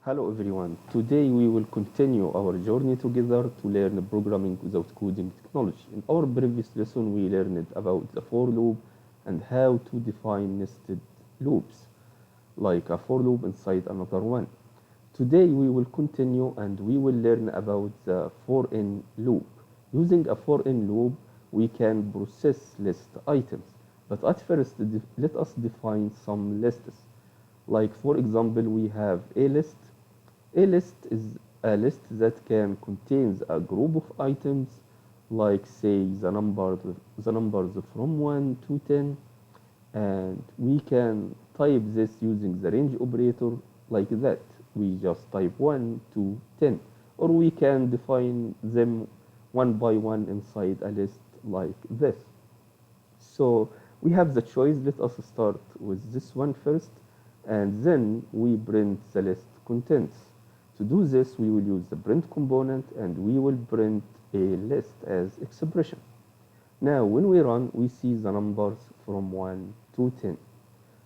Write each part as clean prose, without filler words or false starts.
Hello everyone. Today we will continue our journey together to learn programming without coding technology. In our previous lesson, we learned about the for loop and how to define nested loops, like a for loop inside another one. Today we will continue and we will learn about the for in loop. Using a for in loop, we can process list items. But at first, let us define some lists. Like for example, we have a list. A list is a list that can contains a group of items, like say the numbers from 1 to 10, and we can type this using the range operator like that. We just type 1 to 10, or we can define them one by one inside a list like this. So we have the choice. Let us start with this one first, and then we print the list contents. To do this, we will use the print component and we will print a list as expression. Now, when we run, we see the numbers from 1 to 10.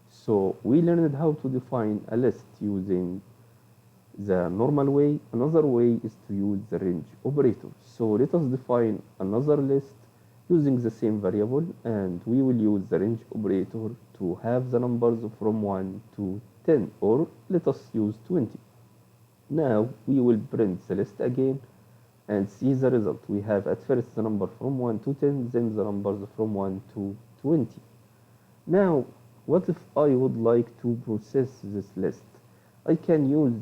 So we learned how to define a list using the normal way. Another way is to use the range operator. So let us define another list using the same variable, and we will use the range operator to have the numbers from 1 to 10, or let us use 20. Now we will print the list again and see the result. We have at first the number from 1 to 10, then the numbers from 1 to 20. Now, what if I would like to process this list? I can use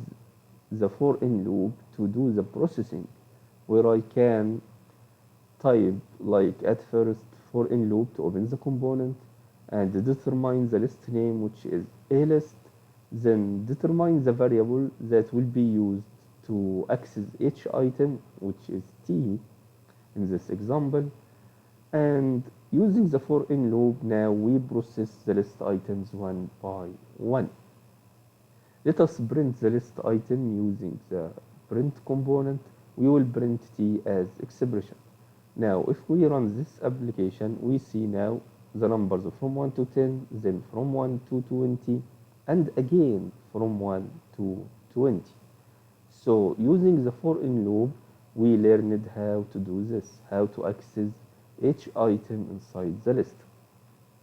the for in loop to do the processing, where I can type like at first for in loop to open the component and determine the list name, which is a list, then determine the variable that will be used to access each item, which is t in this example. And using the for in loop, now we process the list items one by one. Let us print the list item using the print component. We will print t as expression. Now, if we run this application, we see now the numbers from 1 to 10, then from 1 to 20, and again from 1 to 20. So, using the for in loop, we learned how to do this, how to access each item inside the list.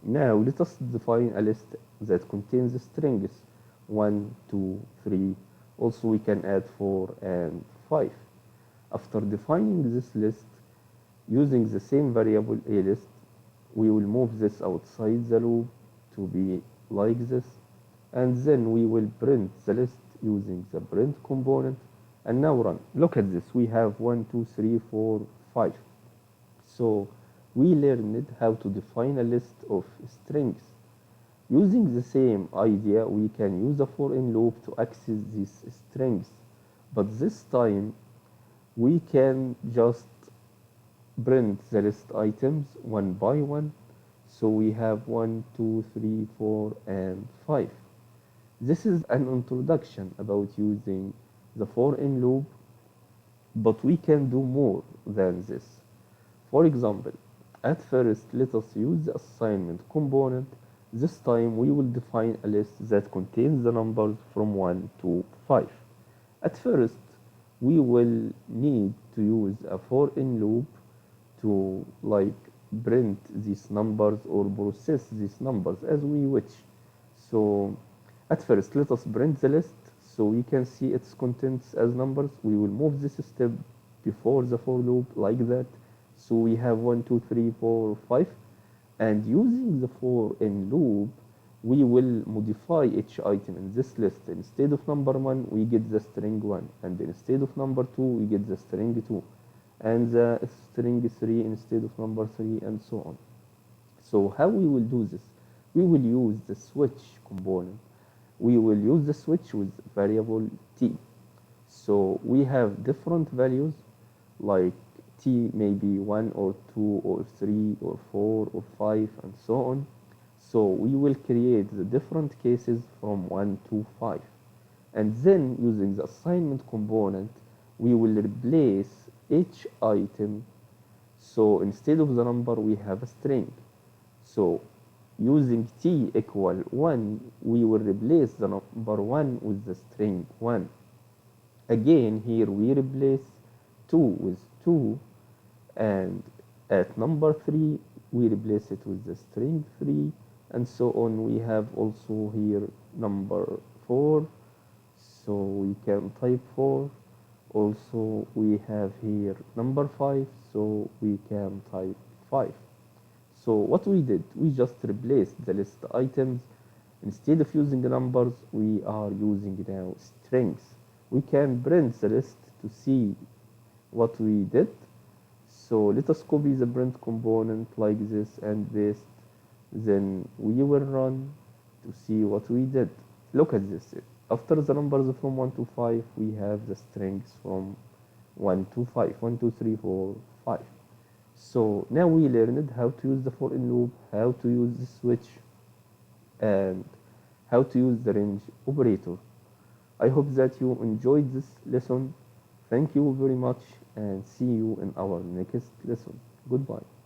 Now, let us define a list that contains strings 1, 2, 3. Also, we can add 4 and 5. After defining this list, using the same variable a list, we will move this outside the loop to be like this, and then we will print the list using the print component. And now run. Look at this. We have 1, 2, 3, 4, 5. So we learned how to define a list of strings. Using the same idea, we can use the for in loop to access these strings, but this time we can just print the list items one by one. So we have 1, 2, 3, 4, and 5. This is an introduction about using the for in loop, but we can do more than this. For example, at first, let us use the assignment component. This time we will define a list that contains the numbers from 1 to 5. At first, we will need to use a for in loop to like print these numbers or process these numbers as we wish. So at first, let us print the list so we can see its contents as numbers. We will move this step before the for loop like that. So we have 1, 2, 3, 4, 5. And using the for in loop, we will modify each item in this list. Instead of number 1, we get the string 1. And instead of number 2, we get the string 2. And the string 3 instead of number 3, and so on. So how we will do this? We will use the switch component. We will use the switch with variable t. So we have different values like t may be 1 or 2 or 3 or 4 or 5 and so on. So we will create the different cases from 1 to 5. And then using the assignment component, we will replace each item. So instead of the number, we have a string. So using t equal 1, we will replace the number 1 with the string 1. Again, here we replace 2 with 2, and at number 3 we replace it with the string 3, and so on. We have also here number 4, so we can type 4. Also we have here number 5, so we can type 5. So what we did, we just replaced the list items. Instead of using numbers, we are using now strings. We can print the list to see what we did. So let us copy the print component like this and paste. Then we will run to see what we did. Look at this. After the numbers from 1 to 5, we have the strings from 1 to 5. 1, 2, 3, 4, 5. So now we learned how to use the for in loop, how to use the switch, and how to use the range operator. I hope that you enjoyed this lesson. Thank you very much and see you in our next lesson. Goodbye.